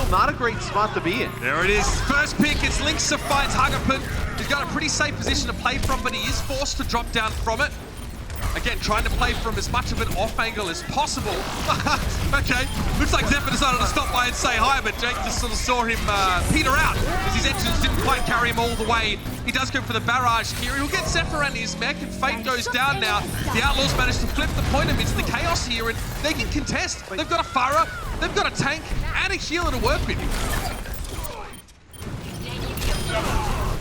still not a great spot to be in. There it is. First pick, it's Linksa finds Hagapun. He's got a pretty safe position to play from, but he is forced to drop down from it. Again, trying to play from as much of an off angle as possible. Okay, looks like Zephyr decided to stop by and say hi, but Jake just sort of saw him peter out as his engines didn't quite carry him all the way. He does go for the barrage here. He'll get Zephyr and his mech, and Fate goes down now. The Outlaws managed to flip the point amidst the chaos here, and they can contest. They've got a Pharah, they've got a tank, and a healer to work with.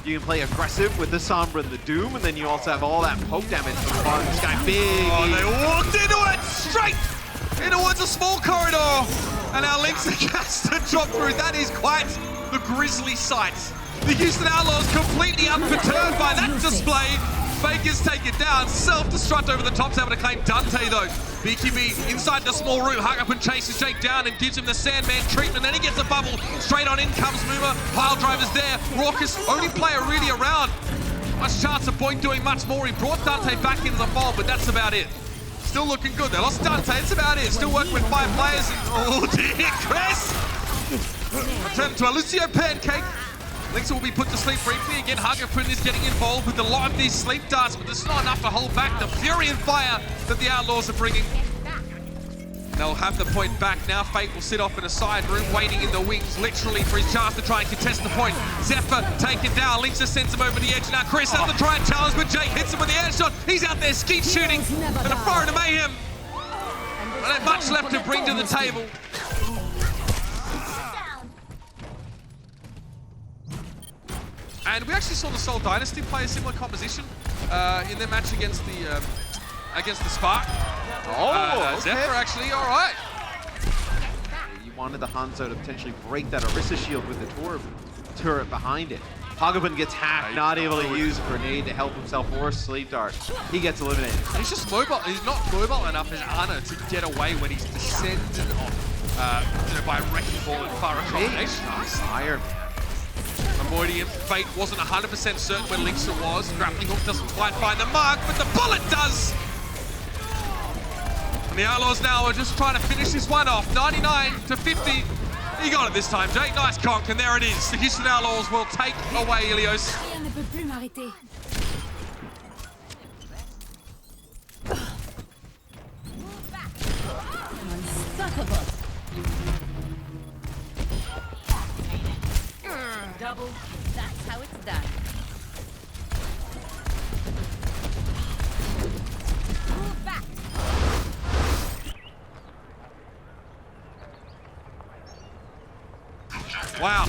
You can play aggressive with the Sombra and the Doom, and then you also have all that poke damage from this guy big. Oh, they walked into it straight in towards a small corridor, and now Linksa has to drop through. That is quite the grisly sight. The Houston Outlaws completely unperturbed by that display. Fakers take it down, self-destruct over the top, able to claim Dante though. BQB inside the small room, Hagapun chases Jake down and gives him the Sandman treatment, then he gets a bubble. Straight on in comes Muma, pile driver's there. Raucous, only player really around. Much chance of Boink doing much more. He brought Dante back into the fold, but that's about it. Still looking good, they lost Dante, it's about it. Still working with 5 players, and oh dear, Chris! Return to a Lucio Pancake. Linksa will be put to sleep briefly. Again, Hagapun is getting involved with a lot of these sleep darts, but there's not enough to hold back the fury and fire that the Outlaws are bringing. They'll have the point back now. Fate will sit off in a side room, waiting in the wings, literally for his chance to try and contest the point. Zephyr taken down. Linksa sends him over the edge. Now Chris has to try and challenge, but Jake hits him with the air shot. He's out there skeet shooting, and a fire to Mayhem. But not much left to bring to the table. And we actually saw the Seoul Dynasty play a similar composition in their match against the Spark. Oh, okay. Zephyr actually, all right. You wanted the Hanzo to potentially break that Orisa shield with the turret behind it. Hagapun gets hacked, not able to use a grenade to help himself or sleep dart. He gets eliminated. He's just mobile. He's not mobile enough as Anna to get away when he's descended off by wrecking ball and Pharah combination. Iron. Avoiding him. Fate wasn't 100% certain where Linksa was. Grappling hook doesn't quite find the mark, but the bullet does! And the Outlaws now are just trying to finish this one off. 99 to 50. He got it this time, Jake. Nice conk, and there it is. The Houston Outlaws will take away Ilios. Double, that's how it's done. Move back. Wow.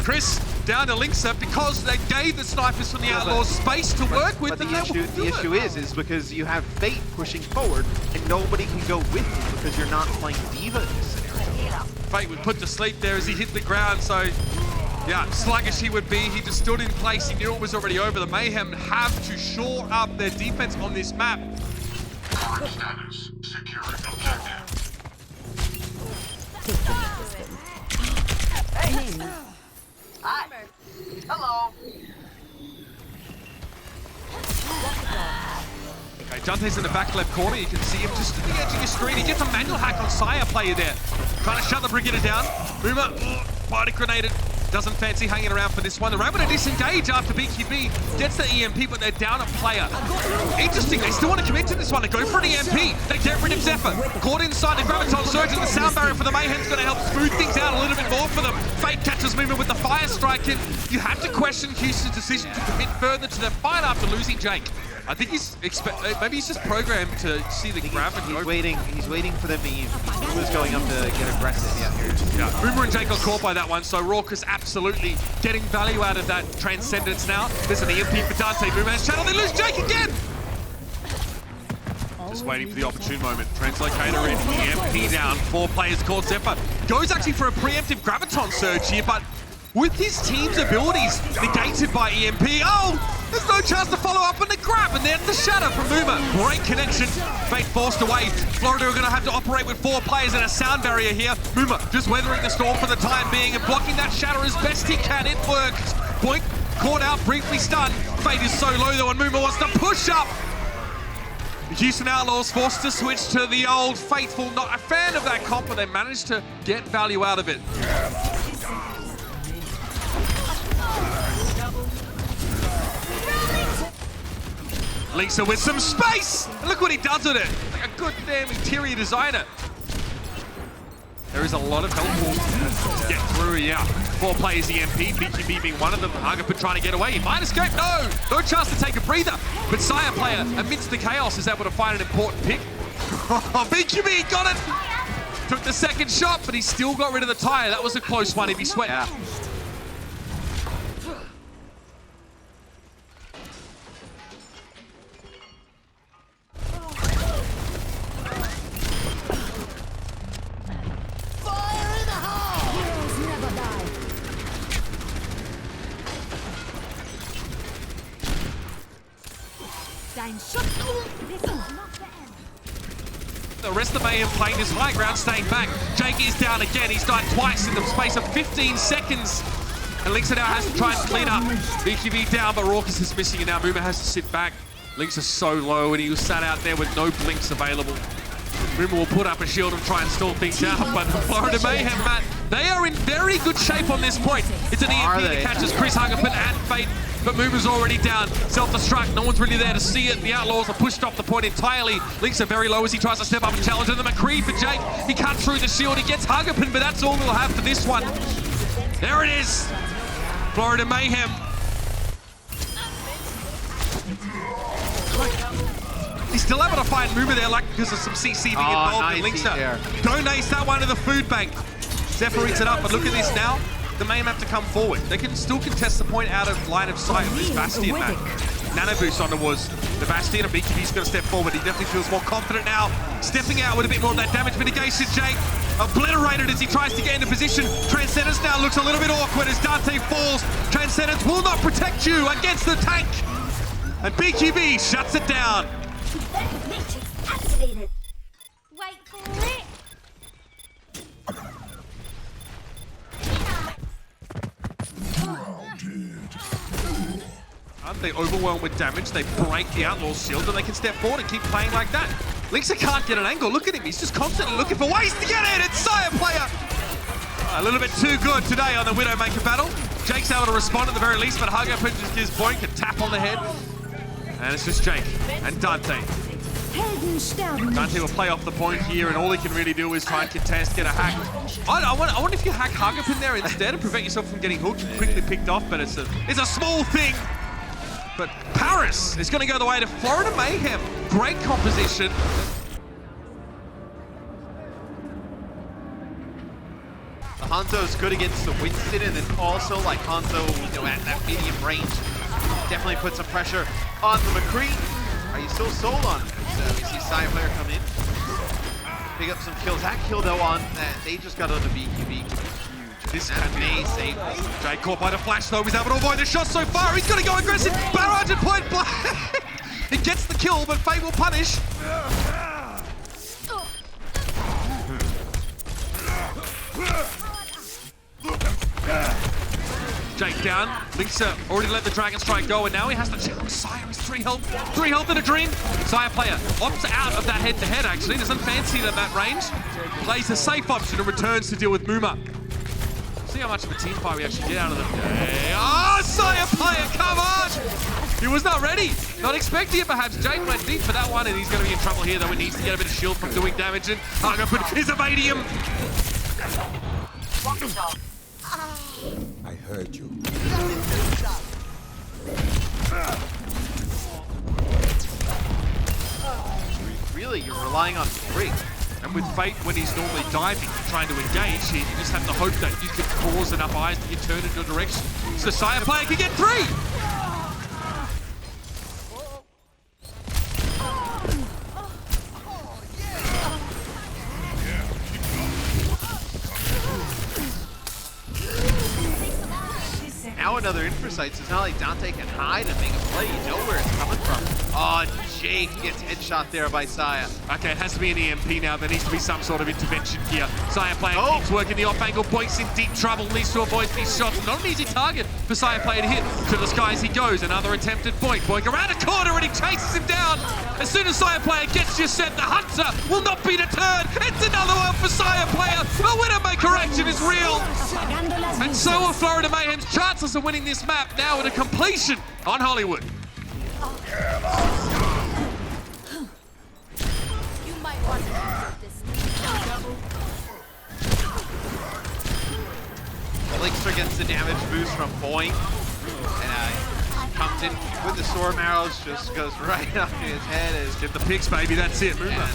Chris, down to Linksa because they gave the snipers from the Outlaws space to work with. But the issue is because you have Fate pushing forward and nobody can go with you because you're not playing Diva in this scenario. Fate was put to sleep there as he hit the ground, so yeah, sluggish he would be. He just stood in place. He knew it was already over. The Mayhem have to shore up their defense on this map. Current status, securing objective. Hey. Hi. Hello. Okay, Dante's in the back left corner. You can see him just at the edge of your screen. He gets a manual hack on Sire player there. Trying to shut the Brigadier down. Boomer, party grenaded. Doesn't fancy hanging around for this one. They're able to disengage after BQB gets the EMP, but they're down a player. Interesting, they still want to commit to this one. They go for an EMP. They get rid of Zephyr. Caught inside the Graviton Surge, and the sound barrier for the Mayhem's going to help smooth things out a little bit more for them. Fate catches movement with the Fire Strike, and you have to question Houston's decision to commit further to their fight after losing Jake. I think he's maybe he's just programmed to see the grab and he's waiting for them to EMP. He was going up to get aggressive. Yeah, Boomer and Jake got caught by that one, so Raucous absolutely getting value out of that Transcendence now. There's an EMP for Dante. Boomer has channel, they lose Jake again! Just waiting for the opportune moment. Translocator in, EMP down. 4 players caught. Zephyr goes actually for a preemptive Graviton Surge here, but with his team's abilities negated by EMP, oh, there's no chance to follow up on the grab, and there's the shatter from Boomer. Great connection. Fate forced away. Florida are going to have to operate with 4 players and a sound barrier here. Boomer just weathering the storm for the time being and blocking that shatter as best he can. It worked. Boink caught out, briefly stunned. Fate is so low though, and Boomer wants to push up. The Houston Outlaws forced to switch to the old faithful. Not a fan of that comp, but they managed to get value out of it. Lisa with some space! And look what he does with it. Like a good damn interior designer. There is a lot of help to get through, yeah. 4 players EMP, BQB being one of them. Hagapin trying to get away. He might escape. No chance to take a breather. But Sire player, amidst the chaos, is able to find an important pick. BQB got it! Took the second shot, but he still got rid of the tire. That was a close one if he sweat. Yeah. The rest of Mayhem playing this high ground, staying back. Jake is down again. He's died twice in the space of 15 seconds. And Linksa now has to try and clean up. BQB down, but Raucus is missing, and now Moomer has to sit back. Linksa is so low, and he was sat out there with no blinks available. Moomer will put up a shield and try and stall things out, but Florida Mayhem, Matt, they are in very good shape on this point. It's an EMP that catches Chris Hagapin and Fate, but Moomer's already down. Self-destruct, no one's really there to see it. The Outlaws are pushed off the point entirely. Linksa very low as he tries to step up and challenge, and the McCree for Jake. He cuts through the shield, he gets Hagapin, but that's all we'll have for this one. There it is, Florida Mayhem. He's still able to find Moomer there, like because of some CCV involved in Linksa. Donates that one to the food bank. Zephyr eats it up, but look at this now. The Mayhem have to come forward. They can still contest the point out of line of sight of this Bastion, man. Nano boost on the was the Bastion, and BQB's going to step forward. He definitely feels more confident now. Stepping out with a bit more of that damage mitigation. Jake obliterated as he tries to get into position. Transcendence now looks a little bit awkward as Dante falls. Transcendence will not protect you against the tank. And BQB shuts it down. Activated. Wait for it. Aren't they overwhelmed with damage? They break the Outlaws' shield and they can step forward and keep playing like that. Linksa can't get an angle. Look at him. He's just constantly looking for ways to get in. It's Sire player. A little bit too good today on the Widowmaker battle. Jake's able to respond at the very least, but Hagapin just gives Boink a tap on the head. And it's just Jake and Dante. Dante will play off the point here, and all he can really do is try and contest, get a hack. I wonder if you hack Hagapin there instead and prevent yourself from getting hooked and quickly picked off, but it's a small thing. But Paris is going to go the way to Florida Mayhem. Great composition. The Hanzo's good against the Winston, and then also like Hanzo, at that medium range, definitely put some pressure on the McCree. Are you still sold on it? So we see Sire player come in, pick up some kills. That kill though on that, they just got on the BQB. This may save. Jake caught by the flash though. He's able to avoid the shot so far. He's going to go aggressive. Barrage at point blank. He gets the kill, but Fate will punish. Jake down. Linksa already let the Dragon Strike go, and now he has to challenge Sire. He's 3 health. 3 health in a dream. Sire player opts out of that head-to-head, actually. Doesn't fancy that range. Plays the safe option and returns to deal with Moomer. See how much of a team fight we actually get out of them. Oh, Sire player, come on! He was not ready. Not expecting it, perhaps. Jake went deep for that one, and he's going to be in trouble here, though. He needs to get a bit of shield from doing damage, and Hagapin is evading him. I heard you. Really, you're relying on Free. And with Fate, when he's normally diving, trying to engage, you just have to hope that you can cause enough eyes to get turned in your direction. So Sire player can get 3! Now another Infrasight, so it's not like Dante can hide and make a play. You know where it's coming from. Oh, Jake gets headshot there by Saya. Okay, it has to be an EMP now. There needs to be some sort of intervention here. Saya player keeps working the off angle. Boyk's in deep trouble, needs to avoid these shots. Not an easy target for Saya player to hit. To the skies he goes. Another attempted Boyk. Boyk around a corner and he chases him down. As soon as Saya player gets you set, the hunter will not be deterred. It's another one for Saya player. The Widowmaker action is real. And so are Florida Mayhem's chances of winning this map now with a completion on Hollywood. You might want to keep this. Elixir gets the damage boost from Boyk. And comes in with the storm arrows, just goes right up to his head. Get the picks, baby. That's it. Move on.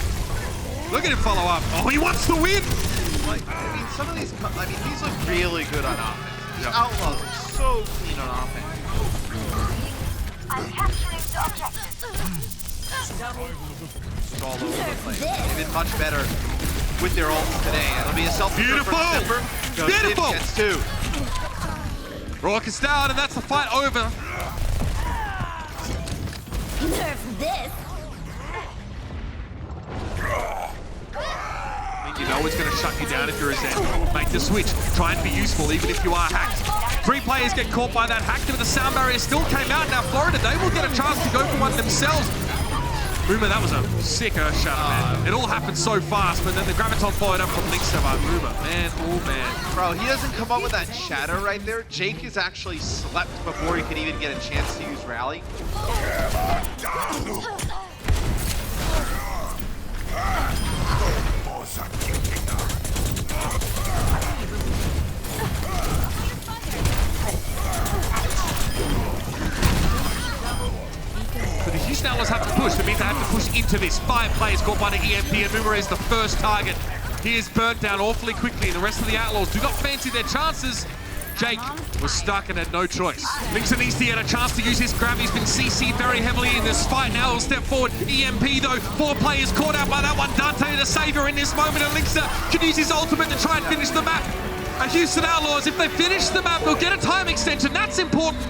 Look at him follow up. Oh, he wants to win. Like, I mean, some of these, these look really good on offense. These Outlaws are so clean on offense. I'm capturing the objective. It's all over the place. They've been much better with their ults today. It'll be a Beautiful! Beautiful! Gets two. Rourke is down, and that's the fight over. Nerf this. You know it's going to shut you down if you're a Zen. Make the switch. Try and be useful even if you are hacked. 3 players get caught by that hack, but the sound barrier still came out. Now Florida, they will get a chance to go for one themselves. Rumor, that was a sick Earth Shatter, man. It all happened so fast, but then the Graviton followed up from Linkster by Rumor. Man, oh man. Bro, he doesn't come up with that shatter right there. Jake has actually slept before he can even get a chance to use Rally. So the Houston Outlaws have to push. That means they have to push into this. 5 players caught by the EMP, and Moomer is the first target. He is burnt down awfully quickly. The rest of the Outlaws do not fancy their chances. Jake was stuck and had no choice. Linkster needs to get a chance to use his grab. He's been CC'd very heavily in this fight. Now he'll step forward. EMP though, 4 players caught out by that one. Dante the savior in this moment, and Linkster can use his ultimate to try and finish the map. Houston Outlaws, if they finish the map, they'll get a time extension. That's important.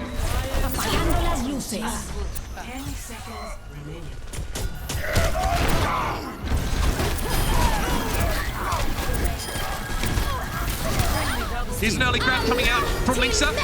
Apagando las luces. 10 seconds remaining. Here's an early grab coming out from Linkster,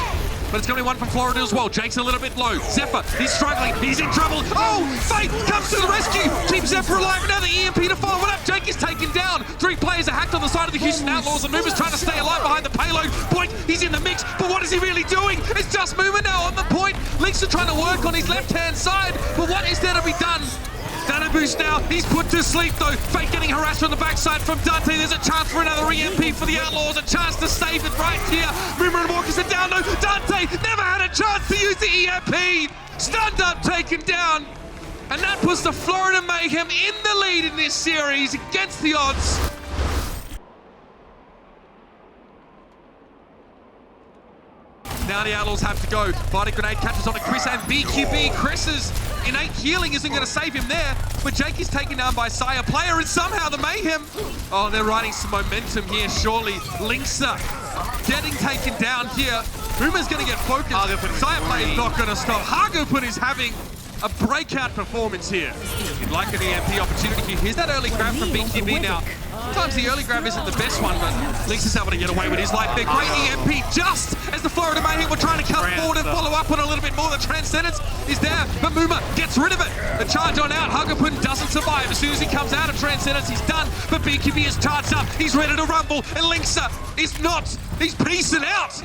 but it's going to be one from Florida as well. Jake's a little bit low. Zephyr, he's struggling. He's in trouble. Oh, Fate comes to the rescue. Keeps Zephyr alive. Another EMP to follow it up. Jake is taken down. 3 players are hacked on the side of the Houston Outlaws, and Moomer's trying to stay alive behind the payload. Boyk, he's in the mix, but what is he really doing? It's just Moomer now on the point. Linkster trying to work on his left-hand side, but what is there to be done? Dana boost now, he's put to sleep though. Fate getting harassed from the backside from Dante. There's a chance for another EMP for the Outlaws, a chance to save it right here. Moomer and Walkers are down though. Dante never had a chance to use the EMP. Stunned up, taken down. And that puts the Florida Mayhem in the lead in this series against the odds. Now the Outlaws have to go. Fighting grenade catches onto Chris and BQB. Chris's innate healing isn't going to save him there, but Jake is taken down by Saya player, and somehow the Mayhem, oh, they're riding some momentum here, surely. Linkster getting taken down here. Moomer's going to get focused. Saya player is not going to stop. Hagupun is having a breakout performance here. You'd like an EMP opportunity here. Here's that early grab from BQB now. Sometimes the early grab isn't the best one, but Linkster's able to get away with his life there. Great EMP just as the Florida Mayhem were trying to come forward and follow up on a little bit more. The Transcendence is there, but Moomer gets rid of it. The charge on out. Hagupun doesn't survive. As soon as he comes out of Transcendence, he's done, but BQB is charged up. He's ready to rumble, and Linkster is not. He's piecing out.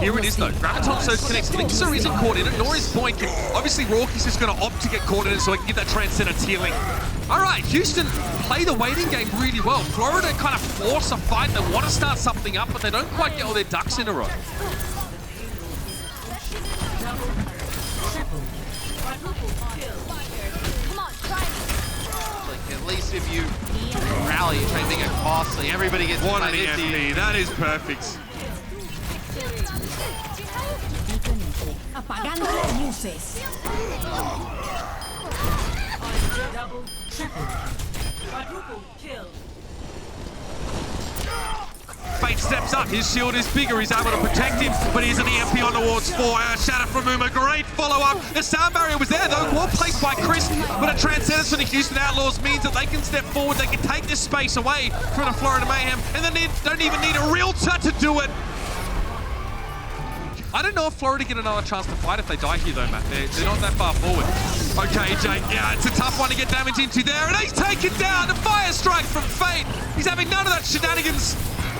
Here it is though. Graviton Surge connects. Linkster isn't caught in it, nor is Boyk. Obviously, Rourke is just going to opt to get caught in it so he can get that Transcendence healing. All right, Houston play the waiting game really well. Florida kind of force a fight. They want to start something up, but they don't quite get all their ducks in a row. Like, at least if you rally and try to make it costly, everybody gets What an EMP. That is perfect. Apagando las luces. Double, triple, quadruple kill. Fate steps up, his shield is bigger, he's able to protect him, but he's an EMP on towards 4. Shatter from Uma, great follow-up. The sound barrier was there though, well placed by Chris, but a transcendence for the Houston Outlaws means that they can step forward, they can take this space away from the Florida Mayhem, and then they don't even need a realtor to do it. I don't know if Florida get another chance to fight if they die here though, Matt. They're not that far forward. Okay, Jake, yeah, it's a tough one to get damage into there, and he's taken down. A fire strike from Fate. He's having none of that shenanigans.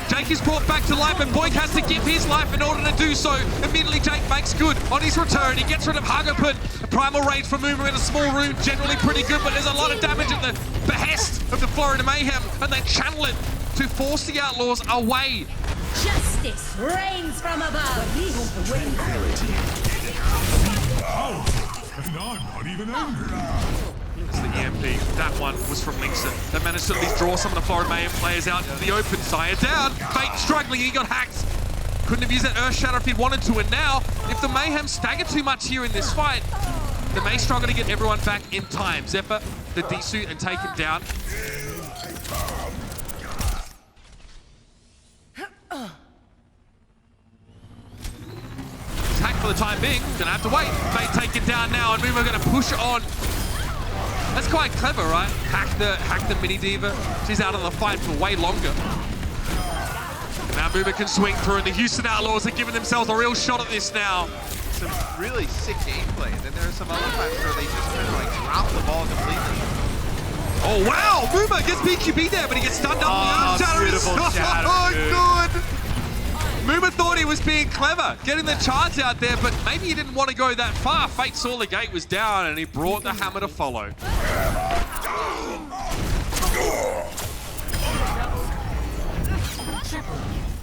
Jake is brought back to life, and Boyk has to give his life in order to do so. Immediately, Jake makes good on his return. He gets rid of Hagapun. A primal rage from Uma in a small room, generally pretty good, but there's a lot of damage at the behest of the Florida Mayhem, and they channel it to force the Outlaws away. Justice reigns from above. And I'm not even angry. It's the EMP. That one was from Linkson. They managed to at least draw some of the Florida Mayhem players out into the open. Saya down. Fate struggling. He got hacked. Couldn't have used that Earth Shatter if he wanted to. And now, if the Mayhem stagger too much here in this fight, they may struggle to get everyone back in time. Zephyr, the D-suit, and take him down. He's hacked for the time being. Gonna have to wait. Fate take it down now, and Uma gonna push on. That's quite clever, right? Hack the mini diva. She's out of the fight for way longer. Now Uma can swing through, and the Houston Outlaws are giving themselves a real shot at this now. Some really sick gameplay. Then there are some other times where they just kind of like drop the ball completely. Oh wow! Uma gets BQB there, but he gets stunned up. Oh, beautiful shatter. Oh, good! Muma thought he was being clever, getting the charge out there, but maybe he didn't want to go that far. Fate saw the gate was down, and he brought the hammer to follow.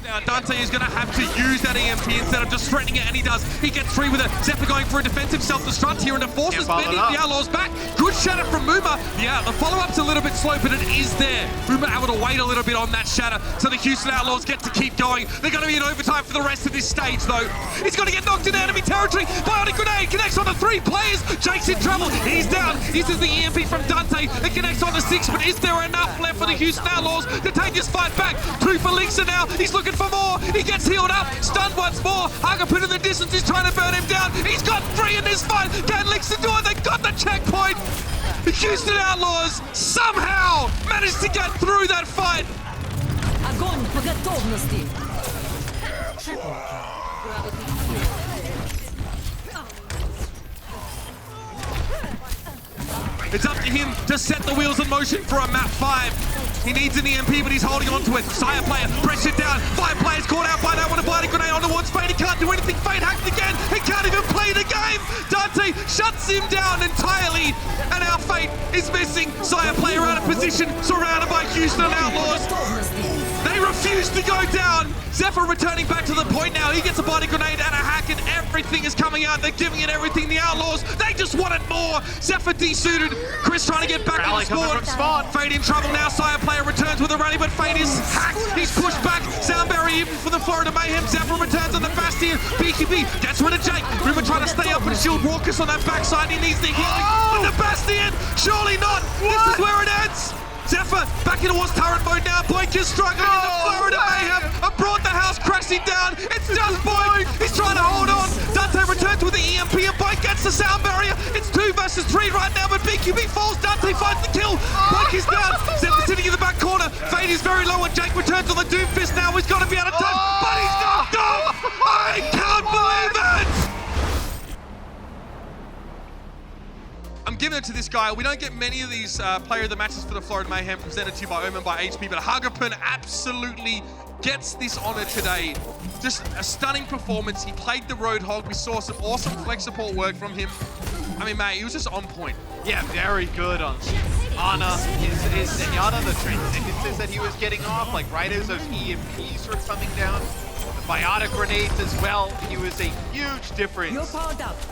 Now Dante is going to have to use that EMP instead of just threatening it, and he does. He gets free with it. Zephyr going for a defensive self-destruct here, and it forces bending the Outlaws back. Good shatter from Muma. Yeah, the follow-up's a little bit slow, but it is there. Muma able to wait a little bit on that shatter, so the Houston Outlaws get to keep going. They're going to be in overtime for the rest of this stage, though. He's going to get knocked in enemy territory. Bionic Grenade connects on the 3 players. Jake's in trouble. He's down. This is the EMP from Dante. It connects on the 6, but is there enough left for the Houston Outlaws to take this fight back? 2 for Linkson now. He's looking for more. He gets healed up, stunned once more. Hagapun in the distance is trying to burn him down. He's got 3 in this fight. Can Linkson do it? They got the checkpoint. The Houston Outlaws somehow managed to get through that fight. Огонь по готовности. It's up to him to set the wheels in motion for a map 5. He needs an EMP, but he's holding on to it. Saya player, pressured down. 5 players caught out by that one. A Bionic Grenade on towards Fate. He can't do anything. Fate hacked again. He can't even play the game. Dante shuts him down entirely. And our Fate is missing. Saya player out of position, surrounded by Houston Outlaws. They refuse to go down. Zephyr returning back to the point now. He gets a Bionic Grenade and a hack, and everything is coming out. They're giving it everything. The Outlaws, they just want it more. Zephyr desuited. Chris trying to get back in the spawn. Fate in trouble now. Saya player returns with a rally, but Fate is hacked. He's pushed back. Sound barrier even for the Florida Mayhem. Zephyr returns on the Bastion. BQB gets rid of Jake. Ruma trying to stay up and shield Raucus on that backside. He needs the healing. But the Bastion, surely not. This is where it ends. Zephyr back in towards turret mode now. Boyk is struggling in the Florida Mayhem. And brought the house crashing down. It's just Boyk. He's trying to hold on. Dante returns with the EMP, and Boyk gets the sound barrier. It's 2 versus 3 right now, but BQB falls. Dante finds the kill. Boyk is down. Zephyr sitting in the back corner. Fate is very low, and Jake returns on the Doom Fist now. He's got to be out of touch, but he's knocked off. I can't believe it. I'm giving it to this guy. We don't get many of these player of the matches for the Florida Mayhem presented to you by Omen by HP, but Hagapun absolutely gets this honor today. Just a stunning performance. He played the Roadhog. We saw some awesome flex support work from him. I mean, mate, he was just on point. Yeah, very good on Ana. His Zenyatta, the transigences that he was getting off, like right as those EMPs were coming down. Bionic grenades as well. He was a huge difference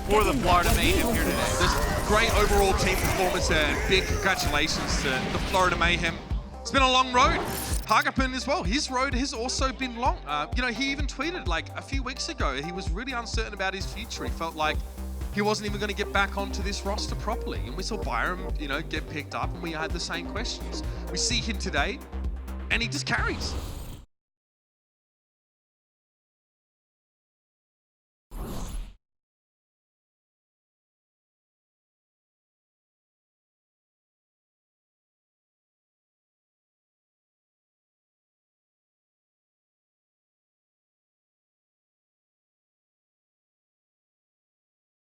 for the Florida Mayhem here today. Just great overall team performance there. Big congratulations to the Florida Mayhem. It's been a long road. Hagapun as well. His road has also been long. You know, he even tweeted like a few weeks ago, he was really uncertain about his future. He felt like he wasn't even going to get back onto this roster properly. And we saw Byram, you know, get picked up, and we had the same questions. We see him today, and he just carries.